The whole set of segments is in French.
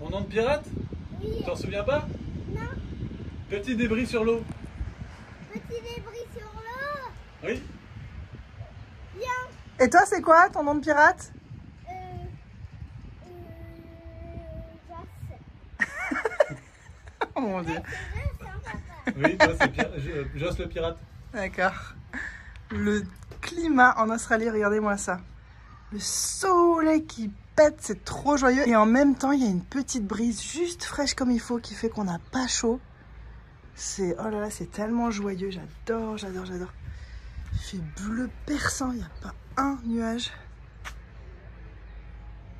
Ton nom de pirate? Oui. T'en souviens pas? Non. Petit débris sur l'eau. Petit débris sur l'eau. Oui. Bien. Et toi, c'est quoi ton nom de pirate? Joss. Oh mon dieu. C'est Joss, hein, papa. Oui, toi c'est Joss le pirate. D'accord. Le climat en Australie, regardez-moi ça. Le soleil qui pète, c'est trop joyeux. Et en même temps, il y a une petite brise juste fraîche comme il faut qui fait qu'on n'a pas chaud. C'est, oh là là, c'est tellement joyeux. J'adore, j'adore, j'adore. Il fait bleu perçant, il n'y a pas un nuage.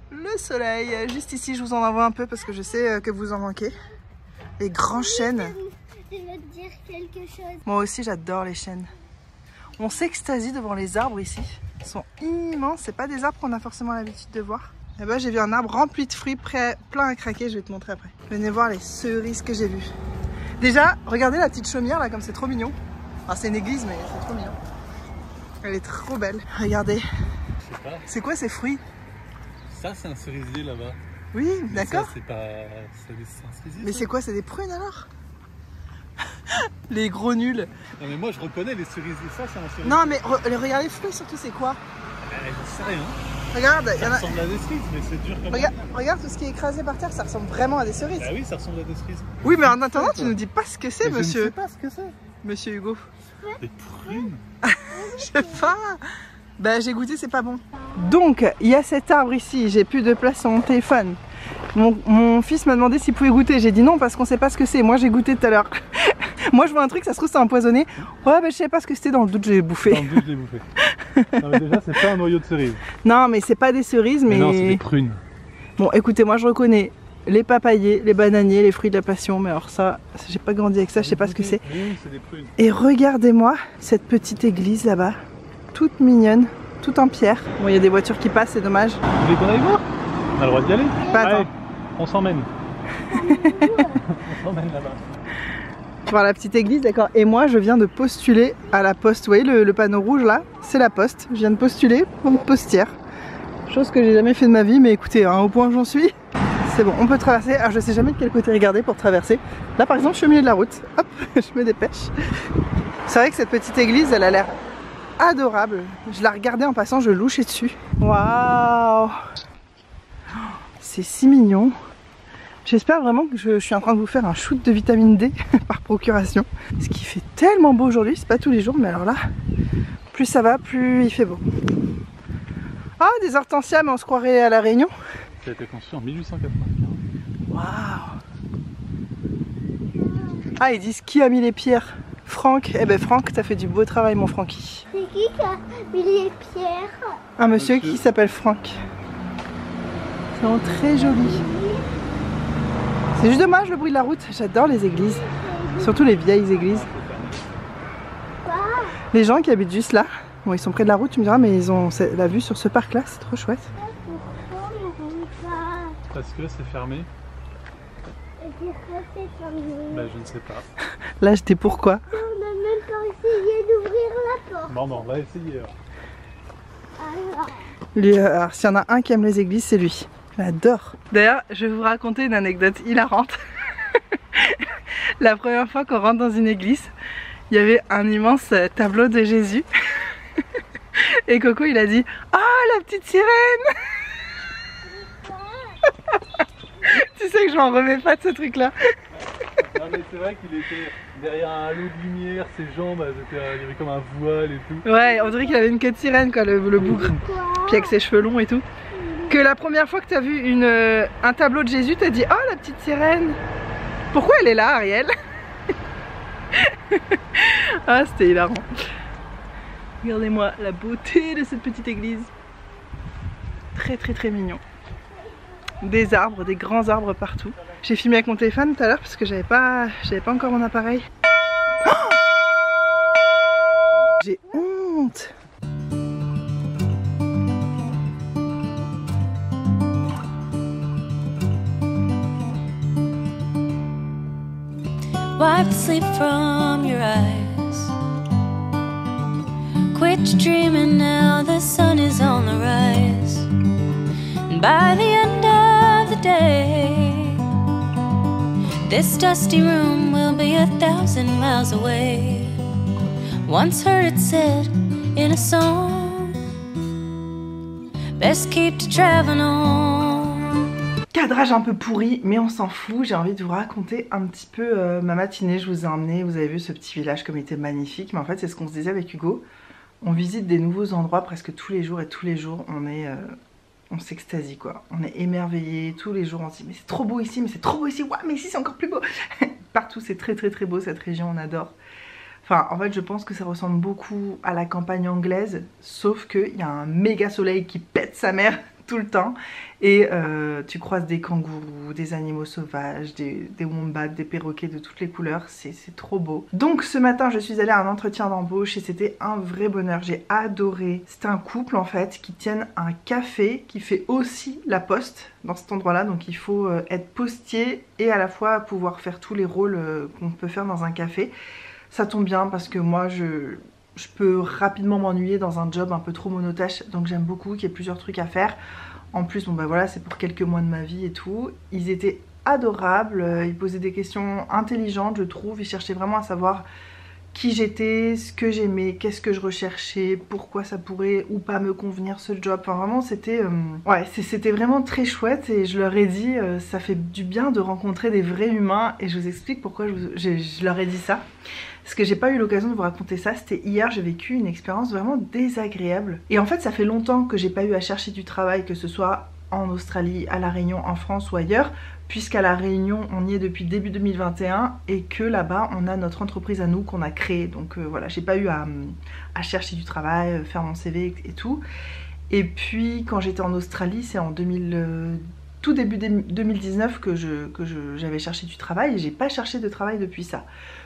Le soleil, juste ici, je vous en envoie un peu parce que je sais que vous en manquez. Les grands chênes. Je veux te dire quelque chose. Moi aussi, j'adore les chênes. On s'extasie devant les arbres ici. Ils sont immenses. C'est pas des arbres qu'on a forcément l'habitude de voir. Et ben, j'ai vu un arbre rempli de fruits, plein à craquer. Je vais te montrer après. Venez voir les cerises que j'ai vues. Déjà, regardez la petite chaumière là, comme c'est trop mignon. Enfin, c'est une église, mais c'est trop mignon. Elle est trop belle. Regardez. Je sais pas. C'est quoi ces fruits? Ça c'est un cerisier là-bas. Oui, d'accord. Ça c'est pas. C'est un cerisier. Mais ça. c'est quoi? C'est des prunes alors? Les gros nuls. Non mais moi je reconnais les cerisiers. Ça c'est un cerisier. Non, mais regardez les fruits surtout, c'est quoi? J'en sais rien. Regarde, il y Ça en a. ressemble à des cerises, mais c'est dur comme Regarde tout ce qui est écrasé par terre, ça ressemble vraiment à des cerises. Ah oui, ça ressemble à des cerises. Oui, mais en attendant, tu nous dis pas ce que c'est, Mais monsieur. Je ne sais pas ce que c'est. Monsieur Hugo. Des prunes. Je sais pas. Ben, j'ai goûté, c'est pas bon. Donc, il y a cet arbre ici. J'ai plus de place sur mon téléphone. Mon fils m'a demandé s'il pouvait goûter. J'ai dit non parce qu'on sait pas ce que c'est. Moi, j'ai goûté tout à l'heure. Moi, je vois un truc, ça se trouve, c'est empoisonné. Ouais, ben, je sais pas ce que c'était. Dans le doute, je l'ai bouffé. Dans le doute, je l'ai bouffé. Non, mais déjà, c'est pas un noyau de cerise. Non, mais c'est pas des cerises, mais. Non, c'est des prunes. Bon, écoutez, moi, je reconnais les papayers, les bananiers, les fruits de la passion. Mais alors, ça, j'ai pas grandi avec ça, je sais pas ce que c'est. Oui, c'est des prunes. Et regardez-moi cette petite église là-bas, toute mignonne, toute en pierre. Bon, il y a des voitures qui passent, c'est dommage. Vous voulez qu'on aille voir? On a le droit d'y aller. Pas attends. Allez, on s'emmène. On s'emmène là-bas. Voir la petite église, d'accord. Et moi, je viens de postuler à la poste. Vous voyez le panneau rouge là? C'est la poste. Je viens de postuler pour une postière. Chose que j'ai jamais fait de ma vie, mais écoutez, hein, au point où j'en suis, c'est bon, on peut traverser. Alors, je sais jamais de quel côté regarder pour traverser. Là, par exemple, je suis au milieu de la route. Hop, je me dépêche. C'est vrai que cette petite église, elle a l'air adorable. Je la regardais en passant, je louchais dessus. Waouh! C'est si mignon. J'espère vraiment que je suis en train de vous faire un shoot de vitamine D par procuration. Ce qui fait tellement beau aujourd'hui, c'est pas tous les jours, mais alors là, plus ça va, plus il fait beau. Ah, des hortensias, mais on se croirait à La Réunion. Ça a été conçu en 1895. Waouh! Ah, ils disent qui a mis les pierres? Franck. Eh ben Franck, t'as fait du beau travail, mon Francky. C'est qui a mis les pierres? Un monsieur qui s'appelle Franck. C'est vraiment très joli. C'est juste dommage le bruit de la route. J'adore les églises. Surtout les vieilles églises. Les gens qui habitent juste là, bon ils sont près de la route, tu me diras, mais ils ont la vue sur ce parc là, c'est trop chouette. Pourquoi on ne rentre pas? Parce que c'est fermé. Et pourquoi c'est fermé? Bah je ne sais pas. Là j'étais pourquoi? On n'a même pas essayé d'ouvrir la porte. Bon, on va essayer. Alors, Lui, alors s'il y en a un qui aime les églises, c'est lui. J'adore. D'ailleurs, je vais vous raconter une anecdote hilarante. La première fois qu'on rentre dans une église, il y avait un immense tableau de Jésus. Et Coco, il a dit « Ah, la petite sirène !» Tu sais que je m'en remets pas de ce truc-là. Non mais c'est vrai qu'il était derrière un halo de lumière, ses jambes, il y avait comme un voile et tout. Ouais, on dirait qu'il avait une queue de sirène, quoi, le bougre. Puis avec ses cheveux longs et tout. Que la première fois que t'as vu un tableau de Jésus, t'as dit « Oh, la petite sirène !» Pourquoi elle est là, Ariel? Ah, c'était hilarant. Regardez-moi la beauté de cette petite église. Très très très mignon. Des arbres, des grands arbres partout. J'ai filmé avec mon téléphone tout à l'heure parce que j'avais pas encore mon appareil. Oh, j'ai honte. Wipe the sleep from your eyes. Quit your dreaming now, the sun is on the rise. And by the end of the day, This dusty room will be 1,000 miles away. Once heard it said in a song, best keep to traveling on. Cadrage un peu pourri, mais on s'en fout. J'ai envie de vous raconter un petit peu ma matinée. Je vous ai emmené, vous avez vu ce petit village comme il était magnifique. Mais en fait, c'est ce qu'on se disait avec Hugo. On visite des nouveaux endroits presque tous les jours, et tous les jours, on s'extasie quoi. On est émerveillé tous les jours. On se dit mais c'est trop beau ici, mais c'est trop beau ici. Ouah, mais ici c'est encore plus beau. Partout, c'est très très très beau cette région, on adore. Enfin, en fait, je pense que ça ressemble beaucoup à la campagne anglaise, sauf qu'il y a un méga soleil qui pète sa mère tout le temps. Et tu croises des kangourous, des animaux sauvages, des wombats, des perroquets de toutes les couleurs. C'est trop beau. Donc ce matin, je suis allée à un entretien d'embauche et c'était un vrai bonheur. J'ai adoré. C'était un couple en fait qui tiennent un café qui fait aussi la poste dans cet endroit-là. Donc il faut être postier et à la fois pouvoir faire tous les rôles qu'on peut faire dans un café. Ça tombe bien parce que moi je peux rapidement m'ennuyer dans un job un peu trop monotâche, donc j'aime beaucoup qu'il y ait plusieurs trucs à faire. En plus, bon bah voilà, c'est pour quelques mois de ma vie et tout. Ils étaient adorables, ils posaient des questions intelligentes, je trouve. Ils cherchaient vraiment à savoir qui j'étais, ce que j'aimais, qu'est-ce que je recherchais, pourquoi ça pourrait ou pas me convenir ce job. Enfin vraiment, c'était c'était vraiment très chouette et je leur ai dit, ça fait du bien de rencontrer des vrais humains et je vous explique pourquoi je leur ai dit ça. Parce que j'ai pas eu l'occasion de vous raconter ça, c'était hier, j'ai vécu une expérience vraiment désagréable. Et en fait ça fait longtemps que j'ai pas eu à chercher du travail, que ce soit en Australie, à La Réunion, en France ou ailleurs, puisqu'à La Réunion on y est depuis début 2021 et que là-bas on a notre entreprise à nous qu'on a créée. Donc voilà, j'ai pas eu à chercher du travail, faire mon CV et tout. Et puis quand j'étais en Australie, c'est en tout début 2019 que j'avais cherché du travail et j'ai pas cherché de travail depuis ça.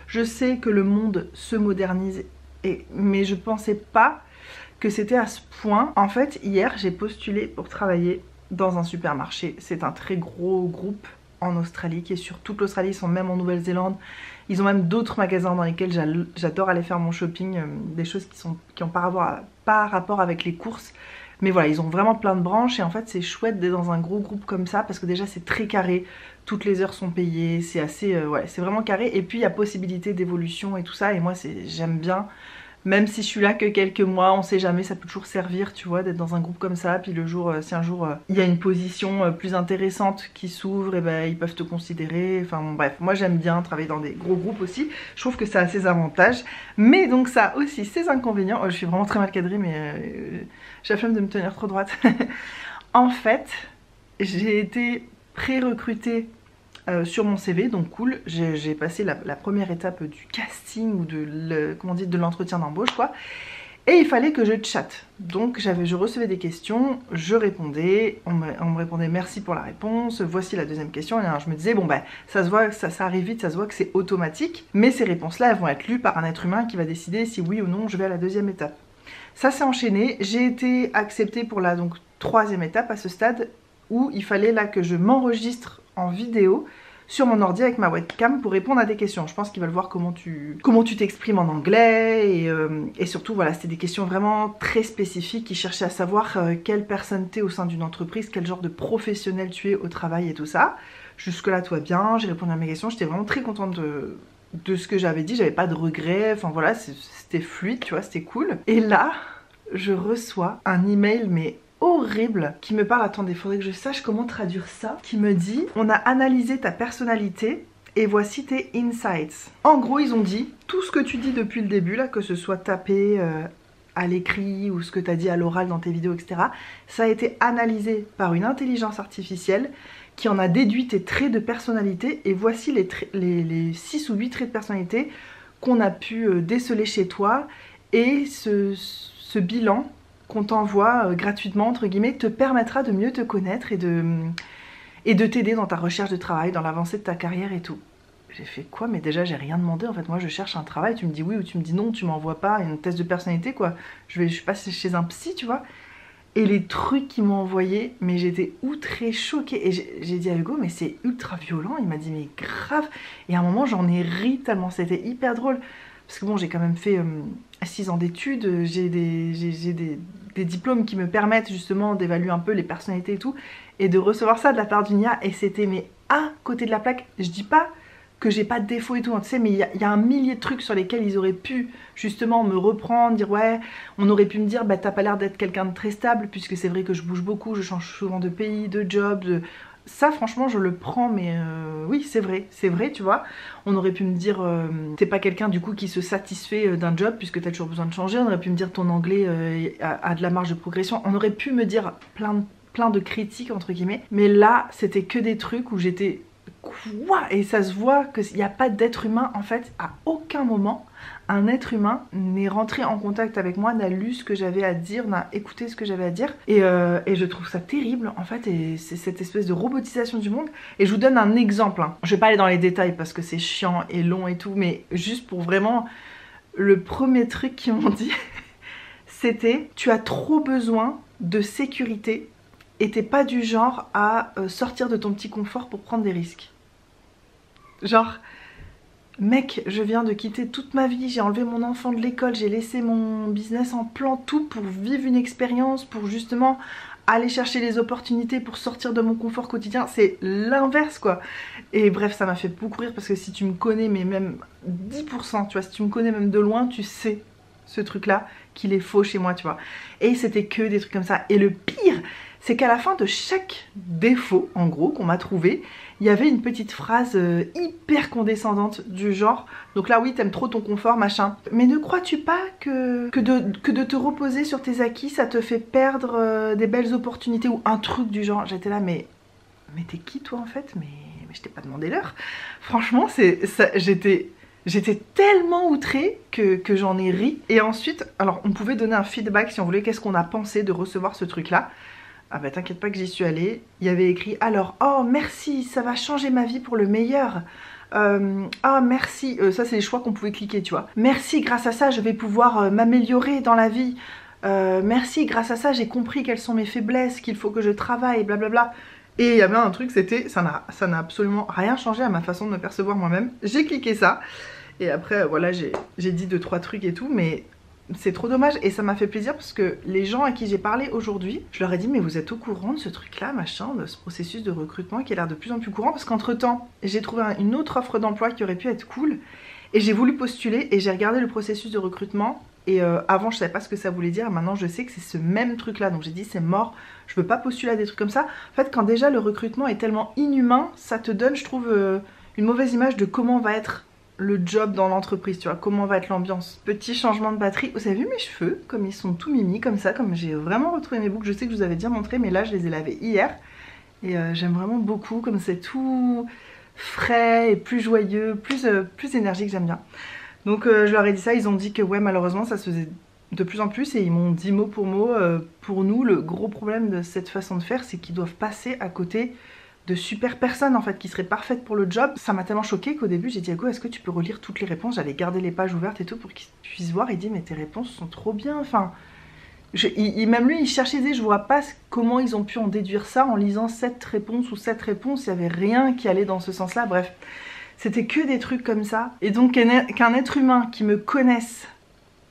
Je sais que le monde se modernise, mais je pensais pas que c'était à ce point. En fait, hier, j'ai postulé pour travailler dans un supermarché. C'est un très gros groupe en Australie qui est sur toute l'Australie. Ils sont même en Nouvelle-Zélande. Ils ont même d'autres magasins dans lesquels j'adore aller faire mon shopping. Des choses qui ont pas rapport avec les courses. Mais voilà, ils ont vraiment plein de branches et en fait c'est chouette d'être dans un gros groupe comme ça parce que déjà c'est très carré, toutes les heures sont payées, c'est assez, ouais, c'est vraiment carré et puis il y a possibilité d'évolution et tout ça et moi j'aime bien, même si je suis là que quelques mois, on sait jamais, ça peut toujours servir, tu vois, d'être dans un groupe comme ça, puis le jour, si un jour il y a une position plus intéressante qui s'ouvre, et ben ils peuvent te considérer, enfin bon, bref, moi j'aime bien travailler dans des gros groupes aussi, je trouve que ça a ses avantages, mais donc ça a aussi ses inconvénients. Je suis vraiment très mal cadrée, mais j'ai la flemme de me tenir trop droite. En fait, j'ai été pré-recrutée sur mon CV, donc cool, j'ai passé la première étape du casting ou de l'entretien d'embauche quoi, et il fallait que je chatte. Donc je recevais des questions, je répondais, on me répondait merci pour la réponse, voici la deuxième question, et alors je me disais bon bah ça se voit, ça arrive vite, ça se voit que c'est automatique, mais ces réponses là elles vont être lues par un être humain qui va décider si oui ou non je vais à la deuxième étape. Ça s'est enchaîné, j'ai été acceptée pour la troisième étape à ce stade où il fallait là que je m'enregistre en vidéo sur mon ordi avec ma webcam pour répondre à des questions. Je pense qu'ils veulent voir comment tu t'exprimes en anglais et surtout voilà, c'était des questions vraiment très spécifiques. Ils cherchaient à savoir quelle personne t'es au sein d'une entreprise, quel genre de professionnel tu es au travail et tout ça. Jusque là tout va bien, j'ai répondu à mes questions, j'étais vraiment très contente de ce que j'avais dit, j'avais pas de regrets, enfin voilà, c'était fluide, tu vois, c'était cool. Et là, je reçois un email mais horrible qui me parle, attendez, faudrait que je sache comment traduire ça, qui me dit on a analysé ta personnalité et voici tes insights. En gros ils ont dit tout ce que tu dis depuis le début là, que ce soit tapé à l'écrit ou ce que tu as dit à l'oral dans tes vidéos etc, ça a été analysé par une intelligence artificielle qui en a déduit tes traits de personnalité et voici les 6 ou 8 traits de personnalité qu'on a pu déceler chez toi et ce bilan qu'on t'envoie gratuitement entre guillemets te permettra de mieux te connaître et de t'aider dans ta recherche de travail, dans l'avancée de ta carrière et tout. J'ai fait quoi? Mais déjà j'ai rien demandé en fait, moi je cherche un travail, tu me dis oui ou tu me dis non, tu m'envoies pas un test de personnalité quoi, je suis pas chez un psy tu vois. Et les trucs qu'ils m'ont envoyés, mais j'étais outrée, choquée. Et j'ai dit à Hugo, mais c'est ultra violent. Il m'a dit, mais grave. Et à un moment, j'en ai ri tellement c'était hyper drôle. Parce que bon, j'ai quand même fait 6 ans d'études. J'ai des diplômes qui me permettent justement d'évaluer un peu les personnalités et tout. Et de recevoir ça de la part d'une IA. Et c'était, mais à côté de la plaque, je dis pas que j'ai pas de défaut et tout, tu sais, mais il y a un millier de trucs sur lesquels ils auraient pu justement me reprendre, dire ouais, on aurait pu me dire bah t'as pas l'air d'être quelqu'un de très stable, puisque c'est vrai que je bouge beaucoup, je change souvent de pays, de job, ça franchement je le prends, mais oui c'est vrai tu vois. On aurait pu me dire t'es pas quelqu'un du coup qui se satisfait d'un job puisque t'as toujours besoin de changer, on aurait pu me dire ton anglais a de la marge de progression, on aurait pu me dire plein de critiques entre guillemets, mais là c'était que des trucs où j'étais quoi, et ça se voit qu'il n'y a pas d'être humain en fait. À aucun moment un être humain n'est rentré en contact avec moi, n'a lu ce que j'avais à dire, n'a écouté ce que j'avais à dire, et je trouve ça terrible en fait, et c'est cette espèce de robotisation du monde. Et je vous donne un exemple, hein. Je vais pas aller dans les détails parce que c'est chiant et long et tout, mais juste pour vraiment, le premier truc qu'ils m'ont dit c'était tu as trop besoin de sécurité et t'es pas du genre à sortir de ton petit confort pour prendre des risques. Genre, mec, je viens de quitter toute ma vie, j'ai enlevé mon enfant de l'école, j'ai laissé mon business en plan, tout pour vivre une expérience, pour justement aller chercher les opportunités, pour sortir de mon confort quotidien. C'est l'inverse quoi. Et bref, ça m'a fait beaucoup rire parce que si tu me connais, mais même 10%, tu vois, si tu me connais même de loin, tu sais ce truc là, qu'il est faux chez moi, tu vois. Et c'était que des trucs comme ça. Et le pire, c'est qu'à la fin de chaque défaut, en gros, qu'on m'a trouvé, il y avait une petite phrase hyper condescendante du genre, donc là oui, t'aimes trop ton confort, machin, mais ne crois-tu pas que de te reposer sur tes acquis, ça te fait perdre des belles opportunités, ou un truc du genre. J'étais là, mais t'es qui toi en fait, mais je t'ai pas demandé l'heure. Franchement, j'étais tellement outrée que j'en ai ri. Et ensuite, alors on pouvait donner un feedback si on voulait, qu'est-ce qu'on a pensé de recevoir ce truc là. Ah bah t'inquiète pas que j'y suis allée, il y avait écrit alors oh merci, ça va changer ma vie pour le meilleur, ah merci, ça c'est les choix qu'on pouvait cliquer tu vois, merci grâce à ça je vais pouvoir m'améliorer dans la vie, merci grâce à ça j'ai compris quelles sont mes faiblesses, qu'il faut que je travaille, blablabla. Et il y avait un truc, c'était, ça n'a absolument rien changé à ma façon de me percevoir moi-même, j'ai cliqué ça, et après voilà j'ai dit 2-3 trucs et tout, mais c'est trop dommage. Et ça m'a fait plaisir parce que les gens à qui j'ai parlé aujourd'hui, je leur ai dit mais vous êtes au courant de ce truc là, machin, de ce processus de recrutement qui a l'air de plus en plus courant, parce qu'entre temps j'ai trouvé une autre offre d'emploi qui aurait pu être cool et j'ai voulu postuler et j'ai regardé le processus de recrutement et avant je savais pas ce que ça voulait dire, maintenant je sais que c'est ce même truc là, donc j'ai dit c'est mort, je veux pas postuler à des trucs comme ça. En fait quand déjà le recrutement est tellement inhumain, ça te donne je trouve une mauvaise image de comment va être le job dans l'entreprise, tu vois, comment va être l'ambiance. Petit changement de batterie, vous avez vu mes cheveux, comme ils sont tout mimi, comme ça, comme j'ai vraiment retrouvé mes boucles, je sais que je vous avais déjà montré, mais là je les ai lavés hier, et j'aime vraiment beaucoup, comme c'est tout frais et plus joyeux, plus énergique, j'aime bien. Donc je leur ai dit ça, ils ont dit que ouais malheureusement ça se faisait de plus en plus, et ils m'ont dit mot pour nous, le gros problème de cette façon de faire, c'est qu'ils doivent passer à côté de super personnes en fait qui seraient parfaites pour le job. Ça m'a tellement choquée qu'au début j'ai dit à Go, est-ce que tu peux relire toutes les réponses, j'allais garder les pages ouvertes et tout pour qu'ils puissent voir. Il dit mais tes réponses sont trop bien, enfin même lui il cherchait, il disait je vois pas comment ils ont pu en déduire ça en lisant cette réponse ou cette réponse, il n'y avait rien qui allait dans ce sens là. Bref, c'était que des trucs comme ça. Et donc qu'un être humain qui me connaisse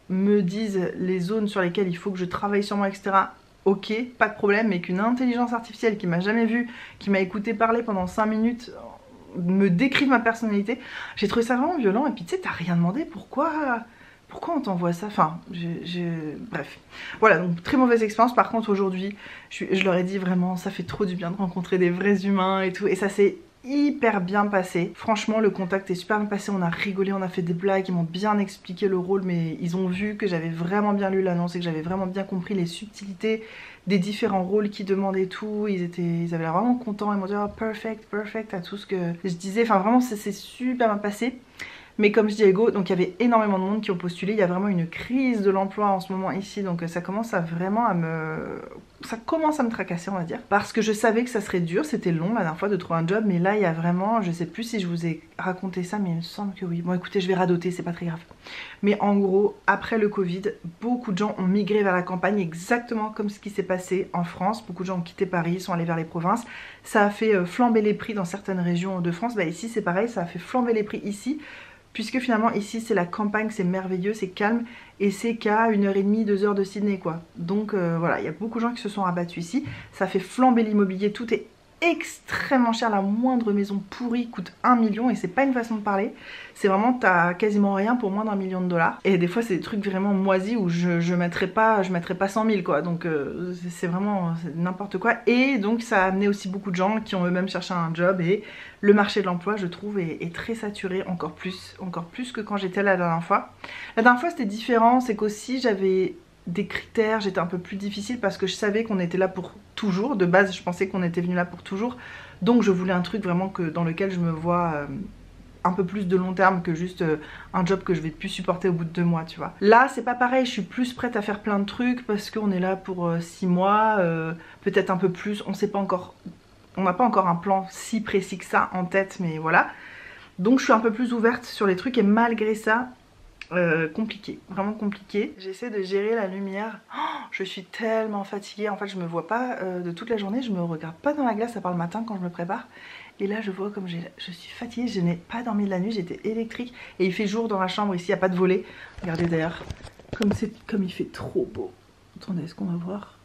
me dise les zones sur lesquelles il faut que je travaille sur moi, etc., ok, pas de problème, mais qu'une intelligence artificielle qui m'a jamais vue, qui m'a écouté parler pendant 5 minutes, me décrive ma personnalité, j'ai trouvé ça vraiment violent. Et puis tu sais, t'as rien demandé, pourquoi on t'envoie ça, enfin, bref. Voilà, donc très mauvaise expérience. Par contre aujourd'hui, je leur ai dit vraiment, ça fait trop du bien de rencontrer des vrais humains et tout, et ça s'est hyper bien passé. Franchement le contact est super bien passé, on a rigolé, on a fait des blagues, ils m'ont bien expliqué le rôle, mais ils ont vu que j'avais vraiment bien lu l'annonce et que j'avais vraiment bien compris les subtilités des différents rôles qu'ils demandaient, tout. Ils avaient l'air vraiment contents, ils m'ont dit oh, perfect à tout ce que je disais, enfin vraiment c'est super bien passé. Mais comme je dis à Hugo, donc il y avait énormément de monde qui ont postulé, il y a vraiment une crise de l'emploi en ce moment ici, donc ça commence à vraiment ça commence à me tracasser on va dire, parce que je savais que ça serait dur, c'était long la dernière fois de trouver un job, mais là il y a vraiment, je sais plus si je vous ai raconté ça, mais il me semble que oui. Bon écoutez, je vais radoter, c'est pas très grave. Mais en gros, après le Covid, beaucoup de gens ont migré vers la campagne, exactement comme ce qui s'est passé en France. Beaucoup de gens ont quitté Paris, sont allés vers les provinces, ça a fait flamber les prix dans certaines régions de France. Bah ici c'est pareil, ça a fait flamber les prix ici, puisque finalement ici c'est la campagne, c'est merveilleux, c'est calme, et c'est qu'à 1h30, 2h de Sydney quoi. Donc voilà, il y a beaucoup de gens qui se sont rabattus ici, ça fait flamber l'immobilier, tout est extrêmement cher. La moindre maison pourrie coûte 1 million et c'est pas une façon de parler. C'est vraiment, t'as quasiment rien pour moins d'1 million de dollars. Et des fois c'est des trucs vraiment moisis où je mettrais pas 100 000 quoi. Donc c'est vraiment n'importe quoi. Et donc ça a amené aussi beaucoup de gens qui ont eux-mêmes cherché un job et le marché de l'emploi je trouve est très saturé, encore plus que quand j'étais là la dernière fois. La dernière fois c'était différent, c'est qu'aussi j'avais des critères, j'étais un peu plus difficile parce que je savais qu'on était là pour toujours. De base je pensais qu'on était venu là pour toujours, donc je voulais un truc vraiment dans lequel je me vois un peu plus de long terme que juste un job que je vais plus supporter au bout de 2 mois, tu vois. Là c'est pas pareil, je suis plus prête à faire plein de trucs parce qu'on est là pour 6 mois, peut-être un peu plus, on sait pas encore, on n'a pas encore un plan si précis que ça en tête, mais voilà. Donc je suis un peu plus ouverte sur les trucs et malgré ça compliqué, vraiment compliqué. J'essaie de gérer la lumière. Oh, je suis tellement fatiguée, en fait je me vois pas de toute la journée, je me regarde pas dans la glace à part le matin quand je me prépare. Et là je vois comme je suis fatiguée, je n'ai pas dormi de la nuit, j'étais électrique. Et il fait jour dans la chambre ici, il n'y a pas de volet. Regardez d'ailleurs, comme il fait trop beau. Attendez, est-ce qu'on va voir?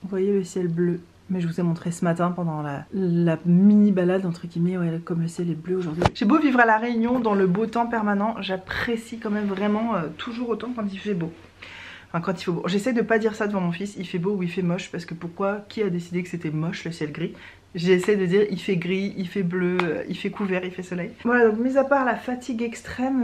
Vous voyez le ciel bleu? Mais je vous ai montré ce matin pendant la mini balade entre guillemets, ouais, comme le ciel est bleu aujourd'hui. J'ai beau vivre à La Réunion dans le beau temps permanent, j'apprécie quand même vraiment toujours autant quand il fait beau. Enfin quand il fait beau. J'essaie de pas dire ça devant mon fils, il fait beau ou il fait moche, parce que pourquoi? Qui a décidé que c'était moche le ciel gris? J'essaie de dire il fait gris, il fait bleu, il fait couvert, il fait soleil. Voilà, donc mis à part la fatigue extrême,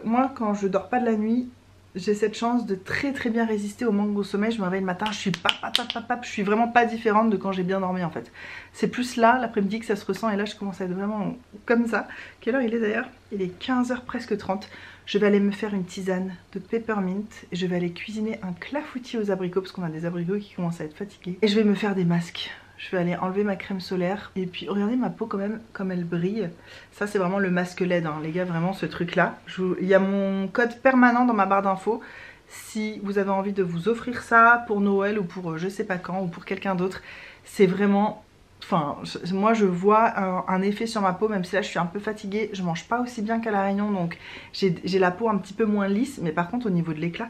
moi quand je dors pas de la nuit, j'ai cette chance de très bien résister au manque de sommeil. Je me réveille le matin, je suis je suis vraiment pas différente de quand j'ai bien dormi en fait. C'est plus là, l'après-midi que ça se ressent et là je commence à être vraiment comme ça. Quelle heure il est d'ailleurs? Il est 15h presque 30. Je vais aller me faire une tisane de peppermint et je vais aller cuisiner un clafoutis aux abricots parce qu'on a des abricots qui commencent à être fatigués. Et je vais me faire des masques. Je vais aller enlever ma crème solaire. Et puis regardez ma peau quand même, comme elle brille. Ça c'est vraiment le masque LED hein. Les gars, vraiment ce truc là. Il y a mon code permanent dans ma barre d'infos. Si vous avez envie de vous offrir ça pour Noël ou pour je sais pas quand ou pour quelqu'un d'autre. C'est vraiment... Enfin, moi je vois un effet sur ma peau, même si là je suis un peu fatiguée. Je mange pas aussi bien qu'à La Réunion, donc j'ai la peau un petit peu moins lisse. Mais par contre au niveau de l'éclat...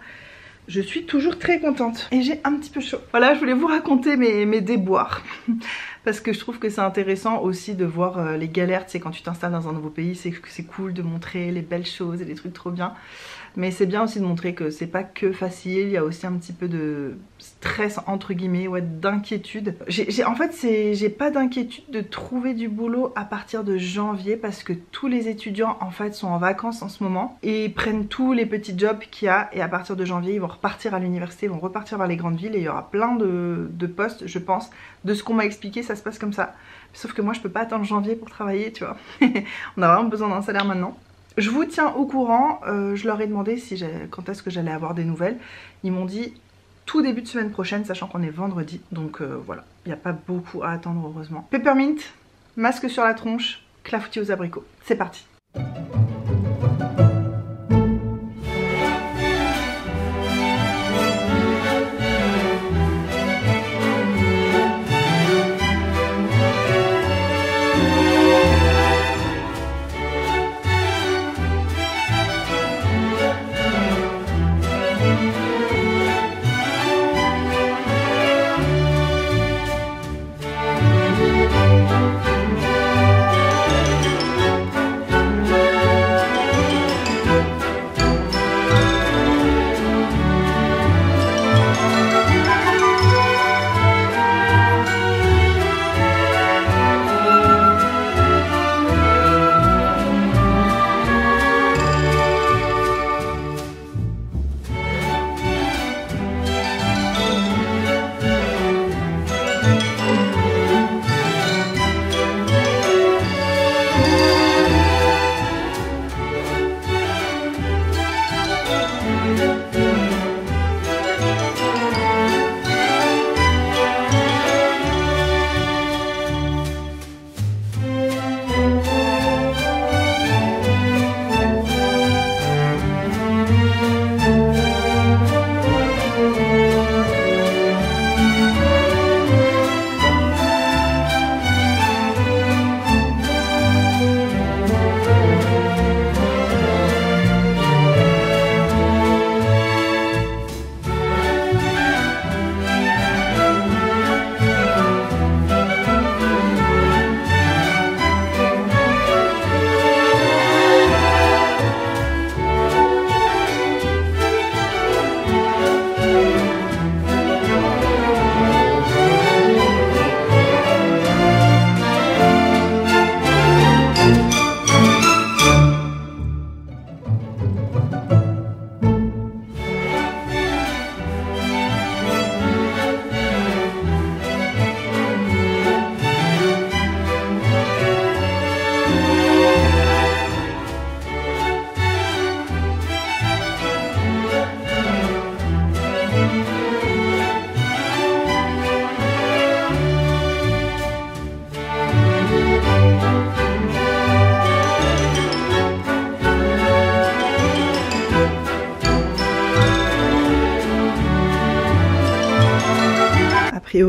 je suis toujours très contente et j'ai un petit peu chaud. Voilà, je voulais vous raconter mes déboires parce que je trouve que c'est intéressant aussi de voir les galères, tu sais, quand tu t'installes dans un nouveau pays, c'est cool de montrer les belles choses et les trucs trop bien. Mais c'est bien aussi de montrer que c'est pas que facile, il y a aussi un petit peu de stress entre guillemets, ouais, d'inquiétude. En fait, j'ai pas d'inquiétude de trouver du boulot à partir de janvier parce que tous les étudiants en fait sont en vacances en ce moment et prennent tous les petits jobs qu'il y a et à partir de janvier ils vont repartir à l'université, ils vont repartir vers les grandes villes et il y aura plein de postes, je pense. De ce qu'on m'a expliqué, ça se passe comme ça. Sauf que moi je peux pas attendre janvier pour travailler, tu vois. On a vraiment besoin d'un salaire maintenant. Je vous tiens au courant, je leur ai demandé quand est-ce que j'allais avoir des nouvelles. Ils m'ont dit tout début de semaine prochaine, sachant qu'on est vendredi. Donc voilà, il n'y a pas beaucoup à attendre heureusement. Peppermint, masque sur la tronche, clafoutis aux abricots. C'est parti.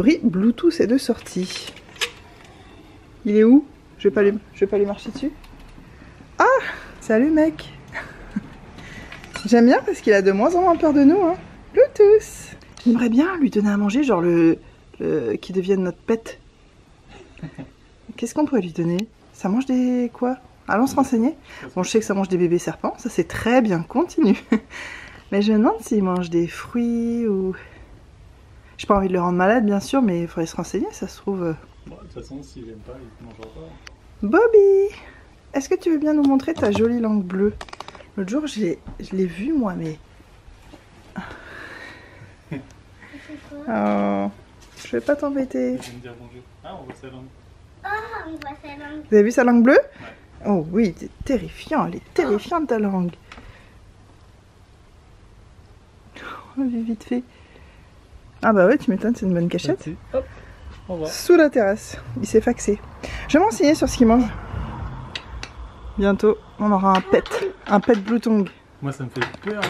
nourris Bluetooth est de sortie. Il est où? Je vais pas lui marcher dessus. Ah! Salut mec! J'aime bien parce qu'il a de moins en moins peur de nous, hein. Bluetooth! J'aimerais bien lui donner à manger, genre qui devienne notre pet. Qu'est-ce qu'on pourrait lui donner? Ça mange des quoi? Allons se renseigner. Bon, je sais que ça mange des bébés serpents, ça c'est très bien, continue. Mais je me demande s'il mange des fruits ou... J'ai pas envie de le rendre malade bien sûr, mais il faudrait se renseigner, ça se trouve... Bon, de toute façon, s'il aime pas, il mangera pas. Bobby! Est-ce que tu veux bien nous montrer ta jolie langue bleue? L'autre jour, je l'ai vue moi, mais... Oh, je vais pas t'embêter. Je vais me dire bonjour. Ah, on voit sa langue. Oh, on voit sa langue. Vous avez vu sa langue bleue? Ouais. Oh oui, c'est terrifiant, elle est terrifiante ta langue. Oh, vite fait. Ah bah ouais, tu m'étonnes, c'est une bonne cachette. Hop, au revoir. Sous la terrasse, il s'est faxé. Je vais m'enseigner sur ce qu'il mange. Bientôt, on aura un pet blue tongue. Moi, ça me fait peur.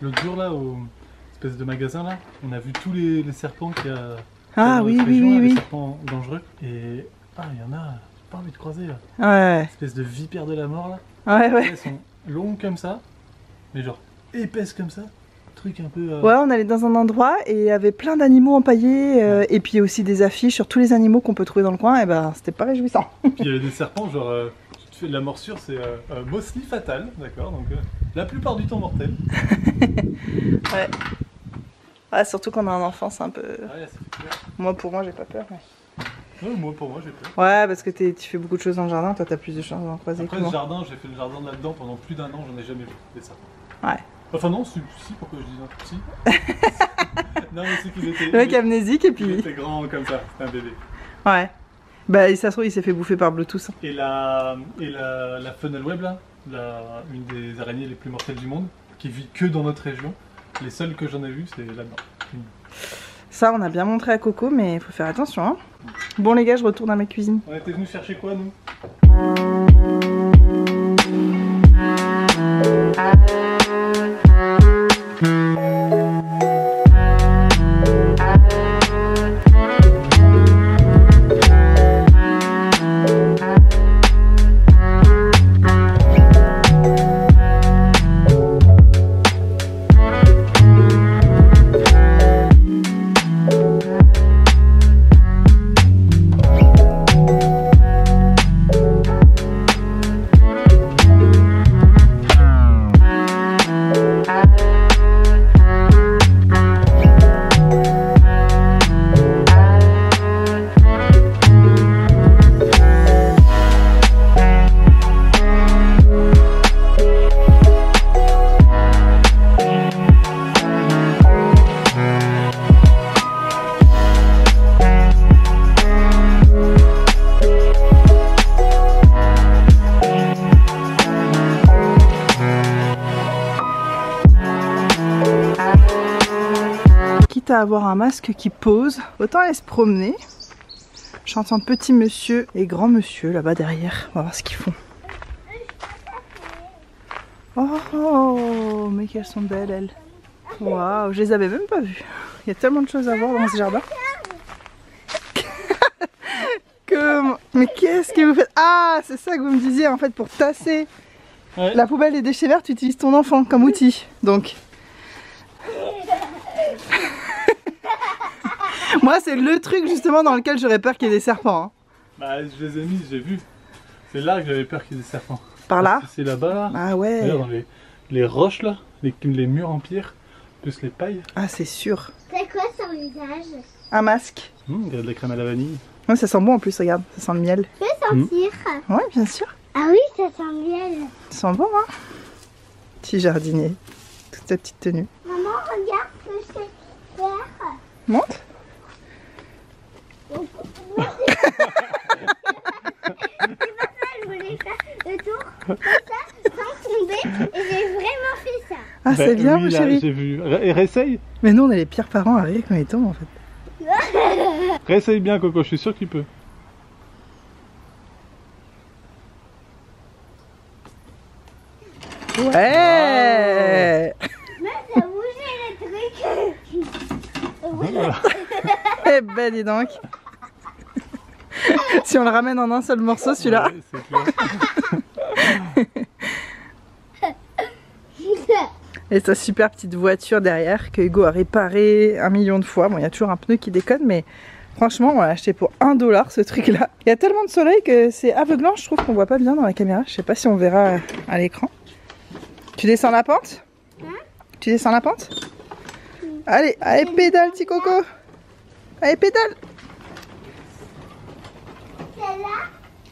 L'autre jour, là, au espèce de magasin, là, on a vu tous les serpents qu'il y a. Ah oui, oui. Les serpents dangereux. Et il y en a, j'ai pas envie de croiser là. Ouais. Espèce de vipères de la mort là. Ouais. Elles sont longues comme ça, mais genre épaisses comme ça. Truc un peu. Ouais, on allait dans un endroit et il y avait plein d'animaux empaillés et puis aussi des affiches sur tous les animaux qu'on peut trouver dans le coin. Et ben, c'était pas réjouissant. Puis il y avait des serpents, genre, tu te fais de la morsure, c'est mostly fatal, d'accord, donc la plupart du temps mortel. Ouais. Ah, surtout quand on a un enfant, c'est un peu. Ouais, c'est clair. Moi, pour moi, j'ai pas peur. Mais... Ouais, pour moi, j'ai peur. Ouais, parce que tu fais beaucoup de choses dans le jardin, toi, t'as plus de chances d'en croiser. Après, ce jardin, j'ai fait le jardin là-dedans pendant plus d'un an, j'en ai jamais vu des serpents. Ouais. Enfin, non, si, pourquoi je dis non? Si. Non, mais c'est qu'il était. Le mec amnésique et puis. Il était grand comme ça, c'était un bébé. Ouais. Bah, ça se trouve, il s'est fait bouffer par Bluetooth. Et la funnel web, là, une des araignées les plus mortelles du monde, qui vit que dans notre région. Les seules que j'en ai vues, c'est là-dedans. Ça, on a bien montré à Coco, mais il faut faire attention. Hein. Bon, les gars, je retourne à ma cuisine. On était venus chercher quoi, nous? À avoir un masque qui pose, autant aller se promener. J'entends petit monsieur et grand monsieur là-bas derrière. On va voir ce qu'ils font. Oh, mais qu'elles sont belles elles. Waouh, je les avais même pas vues. Il y a tellement de choses à voir dans ce jardin. Mais qu'est-ce que vous faites? Ah, c'est ça que vous me disiez en fait, pour tasser la poubelle des déchets verts, tu utilises ton enfant comme outil. Donc. Moi, c'est le truc justement dans lequel j'aurais peur qu'il y ait des serpents. Hein. Bah, je les ai mis, j'ai vu. C'est là que j'avais peur qu'il y ait des serpents. Par là? C'est là-bas, là. Ah ouais. Là, dans les roches, là, les murs en pierre, plus les pailles. Ah, c'est sûr. C'est quoi son visage? Un masque. Il y a de la crème à la vanille. Ouais, ça sent bon en plus, regarde. Ça sent le miel. Je peux sentir. Ouais, bien sûr. Ah oui, ça sent miel. Ça sent bon, hein? Petit jardinier. Toute sa petite tenue. Maman, regarde ce que je sais faire. Monte. Je voulais faire le tour comme ça, sans tomber, et j'ai vraiment fait ça. Ah, c'est bien, oui, mon là, chéri. j'ai vu. Réessaye. Mais nous, on est les pires parents à rire quand il tombe, en fait. Réessaye bien, Coco, je suis sûr qu'il peut. Ouais. Mais ça bougeait le truc. Voilà. Eh ben dis donc. Si on le ramène en un seul morceau celui-là. Ouais, c'est clair. Et sa super petite voiture derrière que Hugo a réparé 1 million de fois. Bon, il y a toujours un pneu qui déconne, mais franchement, on l'a acheté pour 1 $ ce truc-là. Il y a tellement de soleil que c'est aveuglant, je trouve qu'on voit pas bien dans la caméra. Je sais pas si on verra à l'écran. Tu descends la pente? Tu descends la pente? Allez, allez, pédale, petit coco. Allez, pédale.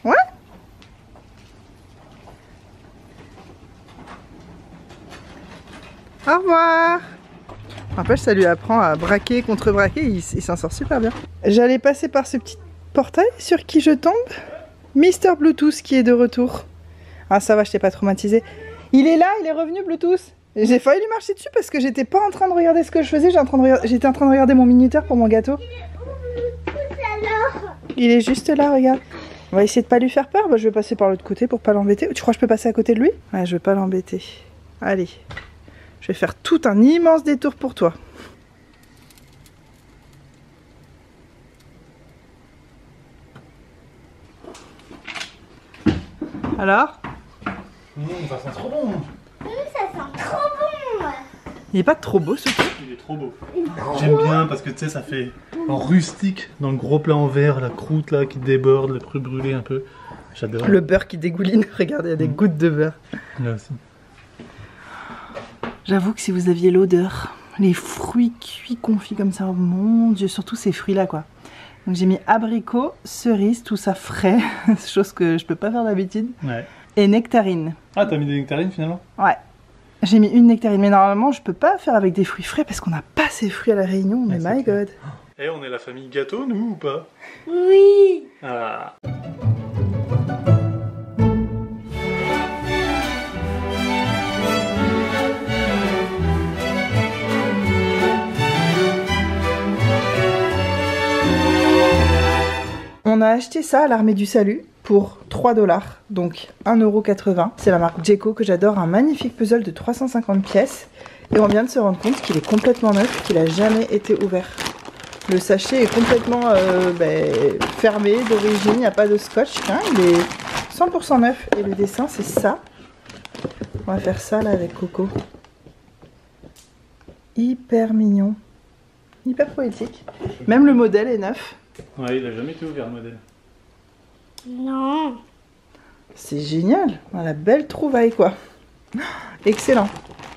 Ouais. Au revoir. N'empêche, ça lui apprend à braquer, contre-braquer, il s'en sort super bien. J'allais passer par ce petit portail sur qui je tombe. Mister Bluetooth qui est de retour. Ah ça va, je t'ai pas traumatisé. Il est là, il est revenu Bluetooth. J'ai failli lui marcher dessus parce que j'étais pas en train de regarder ce que je faisais, j'étais en train de regarder mon minuteur pour mon gâteau. Il est juste là, regarde. On va essayer de pas lui faire peur. Bah, je vais passer par l'autre côté pour pas l'embêter. Tu crois que je peux passer à côté de lui? Ouais, je vais pas l'embêter. Allez. Je vais faire tout un immense détour pour toi. Alors? Ça sent trop bon. Ça sent trop bon. Il est pas trop beau ce truc? Il est trop beau. J'aime bien parce que tu sais, ça fait en rustique dans le gros plat en verre, la croûte là qui déborde, le fruit brûlé un peu. J'adore. Le beurre qui dégouline, regardez, il y a des gouttes de beurre. Là aussi. J'avoue que si vous aviez l'odeur, les fruits cuits confits comme ça, oh mon dieu, surtout ces fruits-là quoi. Donc j'ai mis abricot, cerise, tout ça frais, chose que je peux pas faire d'habitude. Ouais. Et nectarine. Ah, t'as mis des nectarines finalement? Ouais. J'ai mis une nectarine, mais normalement je peux pas faire avec des fruits frais parce qu'on n'a pas ces fruits à la Réunion, mais my god. Eh, on est la famille gâteau, nous ou pas? Oui. Ah. On a acheté ça à l'Armée du Salut pour 3 $, donc 1,80 €. C'est la marque Jeko que j'adore, un magnifique puzzle de 350 pièces. Et on vient de se rendre compte qu'il est complètement neuf, qu'il n'a jamais été ouvert. Le sachet est complètement fermé d'origine, il n'y a pas de scotch, hein, il est 100% neuf. Et le dessin c'est ça. On va faire ça là avec Coco. Hyper mignon, hyper poétique. Même le modèle est neuf. Ouais, il a jamais été ouvert le modèle. Non. C'est génial, la belle trouvaille quoi. Excellent.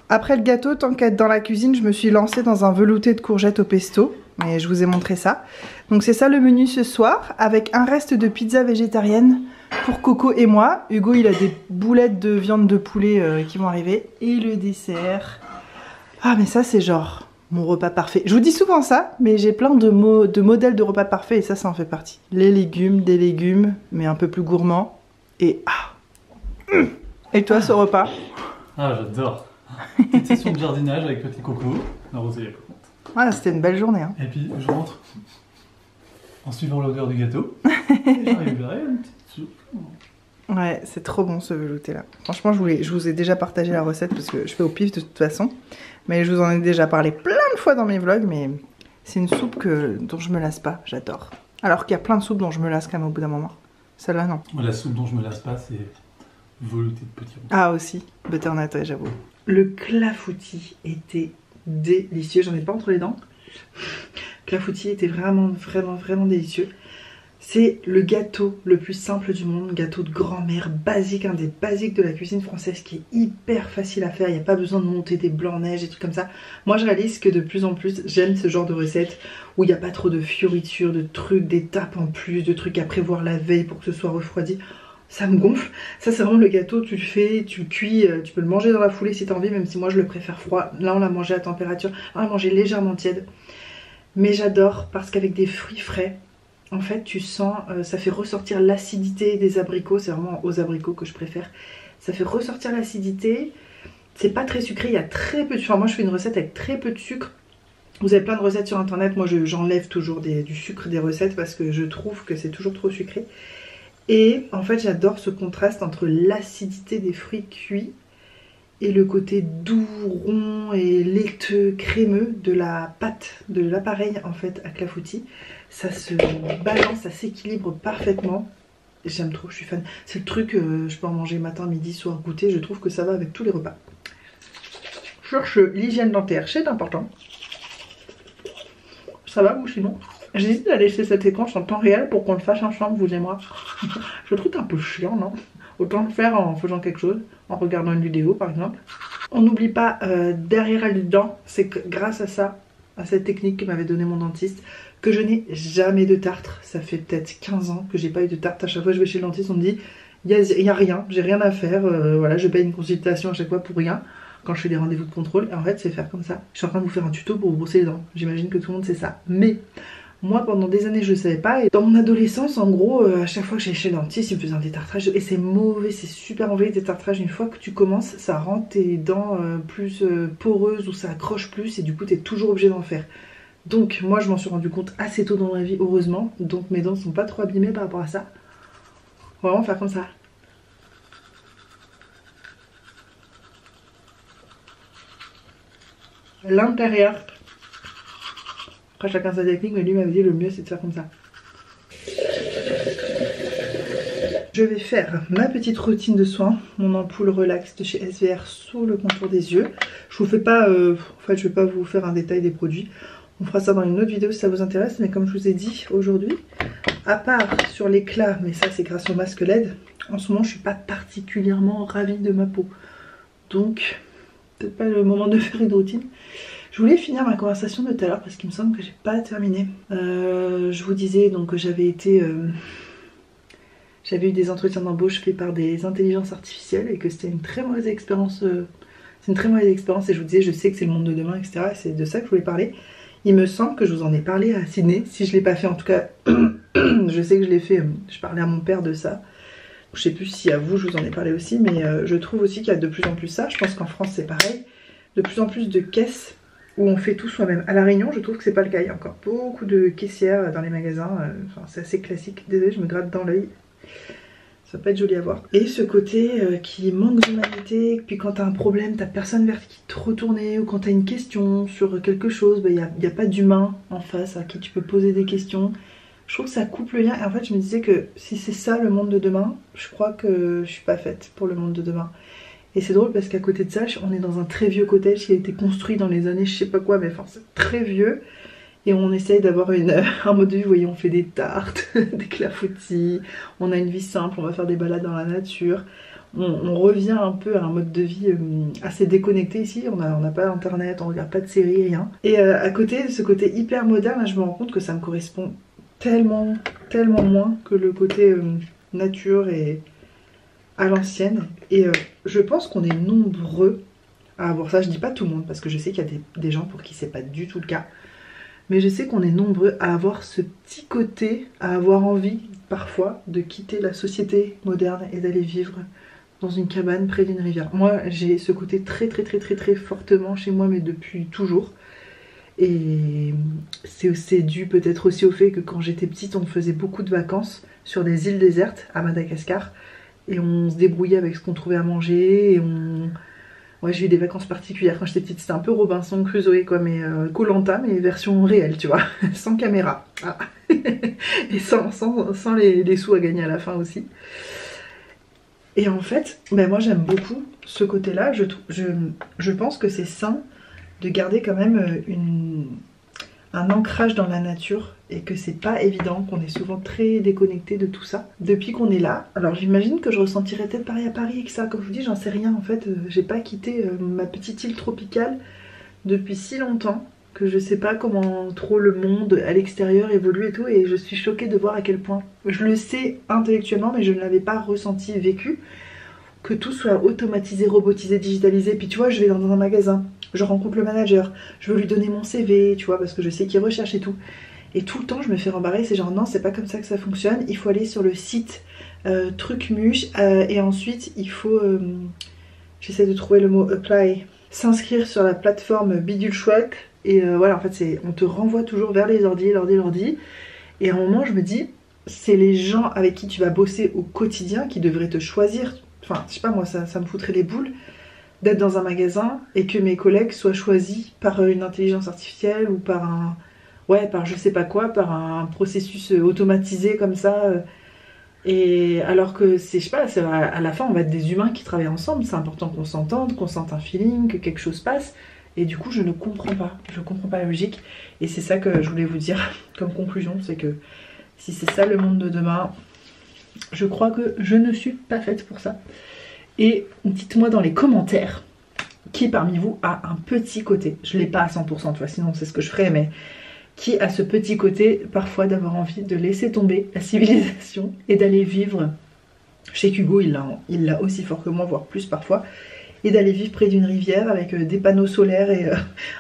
Après le gâteau, tant qu'être dans la cuisine, je me suis lancée dans un velouté de courgettes au pesto. Et je vous ai montré ça. Donc c'est ça le menu ce soir, avec un reste de pizza végétarienne pour Coco et moi. Hugo il a des boulettes de viande de poulet qui vont arriver. Et le dessert. Ah mais ça c'est genre mon repas parfait. Je vous dis souvent ça, mais j'ai plein de modèles de repas parfaits et ça en fait partie. Les légumes, des légumes, mais un peu plus gourmands. Et Et toi ce repas? Ah, j'adore. Petite session de jardinage avec petit Coco. Arrosé, par contre. Ah, c'était une belle journée. Hein. Et puis je rentre en suivant l'odeur du gâteau. Et j'arrive là, une petite soupe. Ouais, c'est trop bon ce velouté là. Franchement, je vous ai déjà partagé la recette parce que je fais au pif de toute façon. Mais je vous en ai déjà parlé plein de fois dans mes vlogs. Mais c'est une soupe dont je me lasse pas, j'adore. Alors qu'il y a plein de soupes dont je me lasse quand même au bout d'un moment. Celle-là, non. La soupe dont je me lasse pas, c'est velouté de petits ronds. Ah aussi, butternut, ouais, j'avoue. Le clafoutis était délicieux, j'en ai pas entre les dents. Le clafoutis était vraiment délicieux. C'est le gâteau le plus simple du monde, gâteau de grand-mère, basique, un des basiques de la cuisine française qui est hyper facile à faire. Il n'y a pas besoin de monter des blancs-neige, des trucs comme ça. Moi je réalise que de plus en plus j'aime ce genre de recettes où il n'y a pas trop de fioritures, de trucs, d'étapes en plus, de trucs à prévoir la veille pour que ce soit refroidi. Ça me gonfle. Ça c'est vraiment le gâteau, tu le fais, tu le cuis, tu peux le manger dans la foulée si tu as envie, même si moi je le préfère froid. Là on l'a mangé à température, là on l'a mangé légèrement tiède. Mais j'adore parce qu'avec des fruits frais, en fait tu sens, ça fait ressortir l'acidité des abricots, c'est vraiment aux abricots que je préfère. Ça fait ressortir l'acidité, c'est pas très sucré, il y a très peu de sucre. Enfin, moi je fais une recette avec très peu de sucre. Vous avez plein de recettes sur internet, moi j'enlève toujours du sucre des recettes parce que je trouve que c'est toujours trop sucré. Et en fait j'adore ce contraste entre l'acidité des fruits cuits et le côté doux, rond et laiteux, crémeux de la pâte, de l'appareil en fait à clafoutis. Ça se balance, ça s'équilibre parfaitement. J'aime trop, je suis fan. C'est le truc, je peux en manger matin, midi, soir, goûter. Je trouve que ça va avec tous les repas. Cherche l'hygiène dentaire, c'est important. Ça va vous sinon? J'hésite à laisser cette séquence en temps réel pour qu'on le fasse ensemble, vous et moi. Je le trouve un peu chiant, non? Autant le faire en faisant quelque chose, en regardant une vidéo par exemple. On n'oublie pas derrière les dents, c'est que grâce à ça, à cette technique que m'avait donné mon dentiste, que je n'ai jamais de tartre. Ça fait peut-être 15 ans que j'ai pas eu de tartre. À chaque fois que je vais chez le dentiste, on me dit il y a rien, j'ai rien à faire. Voilà, je paye une consultation à chaque fois pour rien. Quand je fais des rendez-vous de contrôle, et en fait c'est faire comme ça. Je suis en train de vous faire un tuto pour vous brosser les dents. J'imagine que tout le monde sait ça. Mais moi pendant des années je ne savais pas. Et dans mon adolescence en gros, à chaque fois que j'allais chez le dentiste, il me faisait un détartrage. Et c'est mauvais, c'est super mauvais le détartrage. Une fois que tu commences, ça rend tes dents plus poreuses ou ça accroche plus. Et du coup tu es toujours obligé d'en faire. Donc moi je m'en suis rendu compte assez tôt dans ma vie, heureusement. Donc mes dents sont pas trop abîmées par rapport à ça. On va vraiment faire comme ça. L'intérieur. Après chacun sa technique, mais lui m'avait dit le mieux c'est de faire comme ça. Je vais faire ma petite routine de soins, mon ampoule relax de chez SVR sous le contour des yeux. Je vous fais pas, en fait je vais pas vous faire un détail des produits. On fera ça dans une autre vidéo si ça vous intéresse, mais comme je vous ai dit aujourd'hui, à part sur l'éclat, mais ça c'est grâce au masque LED, en ce moment je suis pas particulièrement ravie de ma peau. Donc peut-être pas le moment de faire une routine. Je voulais finir ma conversation de tout à l'heure parce qu'il me semble que j'ai pas terminé. Je vous disais donc que j'avais eu des entretiens d'embauche faits par des intelligences artificielles et que c'était une très mauvaise expérience. C'est une très mauvaise expérience et je vous disais je sais que c'est le monde de demain, etc. Et c'est de ça que je voulais parler. Il me semble que je vous en ai parlé à Sydney. Si je l'ai pas fait en tout cas, je sais que je l'ai fait. Je parlais à mon père de ça. Je sais plus si à vous je vous en ai parlé aussi, mais je trouve aussi qu'il y a de plus en plus ça. Je pense qu'en France c'est pareil. De plus en plus de caisses où on fait tout soi-même. À La Réunion, je trouve que c'est pas le cas. Il y a encore beaucoup de caissières dans les magasins. Enfin, c'est assez classique. Désolée, je me gratte dans l'œil. Ça va pas être joli à voir. Et ce côté qui manque d'humanité. Puis quand t'as un problème, t'as personne vers qui te retourner. Ou quand t'as une question sur quelque chose, il n'y a pas d'humain en face à qui tu peux poser des questions. Je trouve que ça coupe le lien. Et en fait, je me disais que si c'est ça le monde de demain, je crois que je suis pas faite pour le monde de demain. Et c'est drôle parce qu'à côté de ça, on est dans un très vieux cottage qui a été construit dans les années je sais pas quoi, mais enfin c'est très vieux. Et on essaye d'avoir un mode de vie, vous voyez, on fait des tartes, des clafoutis, on a une vie simple, on va faire des balades dans la nature. On revient un peu à un mode de vie assez déconnecté ici, on n'a pas d'internet, on regarde pas de séries, rien. Et à côté de ce côté hyper moderne, là, je me rends compte que ça me correspond tellement, tellement moins que le côté nature et à l'ancienne. Et je pense qu'on est nombreux à avoir ça. Je dis pas tout le monde parce que je sais qu'il y a des gens pour qui c'est pas du tout le cas, mais je sais qu'on est nombreux à avoir ce petit côté, à avoir envie parfois de quitter la société moderne et d'aller vivre dans une cabane près d'une rivière. Moi j'ai ce côté très fortement chez moi, mais depuis toujours. Et c'est dû peut-être aussi au fait que quand j'étais petite on faisait beaucoup de vacances sur des îles désertes à Madagascar. Et on se débrouillait avec ce qu'on trouvait à manger. Et ouais, j'ai eu des vacances particulières quand j'étais petite. C'était un peu Robinson Crusoe quoi, mais Koh-Lanta, mais version réelle, tu vois, sans caméra. Ah. Et sans les sous à gagner à la fin aussi. Et en fait, ben moi j'aime beaucoup ce côté-là. Je pense que c'est sain de garder quand même un ancrage dans la nature et que c'est pas évident, qu'on est souvent très déconnecté de tout ça depuis qu'on est là. Alors j'imagine que je ressentirais peut-être pareil à Paris et que ça, comme je vous dis, j'en sais rien en fait. J'ai pas quitté ma petite île tropicale depuis si longtemps que je sais pas comment trop le monde à l'extérieur évolue et tout, et je suis choquée de voir à quel point je le sais intellectuellement mais je ne l'avais pas ressenti, vécu, que tout soit automatisé, robotisé, digitalisé. Puis tu vois, je vais dans un magasin, je rencontre le manager, je veux lui donner mon CV, tu vois, parce que je sais qu'il recherche et tout. Et tout le temps, je me fais rembarrer, c'est genre non, c'est pas comme ça que ça fonctionne. Il faut aller sur le site Trucmuche et ensuite il faut, j'essaie de trouver le mot apply, s'inscrire sur la plateforme Bidule Chouette. Et voilà, en fait, on te renvoie toujours vers les ordi. Et à un moment, je me dis, c'est les gens avec qui tu vas bosser au quotidien qui devraient te choisir. Enfin, je sais pas, moi, ça me foutrait les boules d'être dans un magasin et que mes collègues soient choisis par une intelligence artificielle ou par un... Ouais, par je sais pas quoi, par un processus automatisé comme ça. Et alors que c'est, je sais pas, à la fin on va être des humains qui travaillent ensemble. C'est important qu'on s'entende, qu'on sente un feeling, que quelque chose passe. Et du coup je ne comprends pas. Je comprends pas la logique. Et c'est ça que je voulais vous dire comme conclusion. C'est que si c'est ça le monde de demain, je crois que je ne suis pas faite pour ça. Et dites-moi dans les commentaires qui parmi vous a un petit côté, je l'ai pas à 100%, tu vois, sinon c'est ce que je ferais, mais qui a ce petit côté parfois d'avoir envie de laisser tomber la civilisation et d'aller vivre, je sais qu'Hugo il l'a aussi fort que moi, voire plus parfois, et d'aller vivre près d'une rivière avec des panneaux solaires et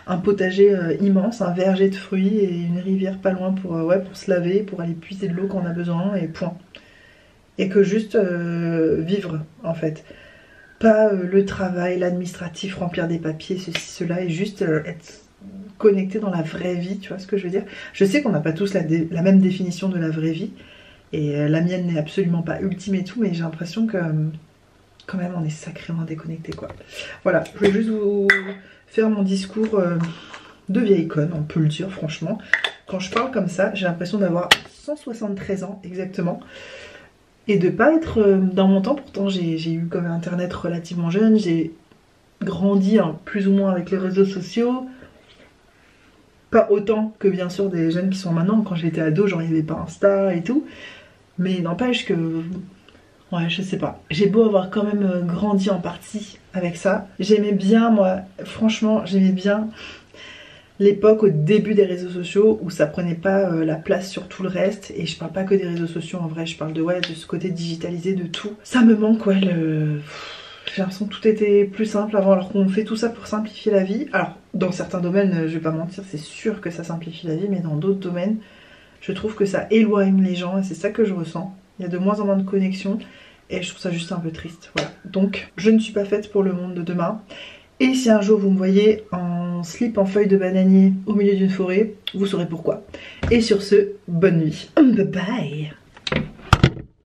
un potager immense, un verger de fruits et une rivière pas loin pour se laver, pour aller puiser de l'eau quand on a besoin et point. Et que juste vivre en fait. Pas le travail, l'administratif, remplir des papiers, ceci, cela, et juste être connecté dans la vraie vie, tu vois ce que je veux dire. Je sais qu'on n'a pas tous la même définition de la vraie vie, et la mienne n'est absolument pas ultime et tout, mais j'ai l'impression que quand même on est sacrément déconnecté quoi. Voilà, je voulais juste vous faire mon discours de vieille conne, on peut le dire franchement. Quand je parle comme ça, j'ai l'impression d'avoir 173 ans exactement. Et de pas être dans mon temps, pourtant j'ai eu comme internet relativement jeune, j'ai grandi plus ou moins avec les réseaux sociaux. Pas autant que bien sûr des jeunes qui sont maintenant, quand j'étais ado, genre il n'y avait pas Insta et tout. Mais n'empêche que, ouais je sais pas, j'ai beau avoir quand même grandi en partie avec ça. J'aimais bien moi, franchement j'aimais bien l'époque au début des réseaux sociaux où ça prenait pas la place sur tout le reste. Et je parle pas que des réseaux sociaux en vrai, je parle de ce côté digitalisé de tout. Ça me manque ouais, j'ai l'impression que tout était plus simple avant, alors qu'on fait tout ça pour simplifier la vie. Alors dans certains domaines, je vais pas mentir, c'est sûr que ça simplifie la vie, mais dans d'autres domaines, je trouve que ça éloigne les gens et c'est ça que je ressens. Il y a de moins en moins de connexion et je trouve ça juste un peu triste. Voilà, donc je ne suis pas faite pour le monde de demain. Et si un jour vous me voyez en slip en feuille de bananier au milieu d'une forêt, vous saurez pourquoi. Et sur ce, bonne nuit. Bye bye.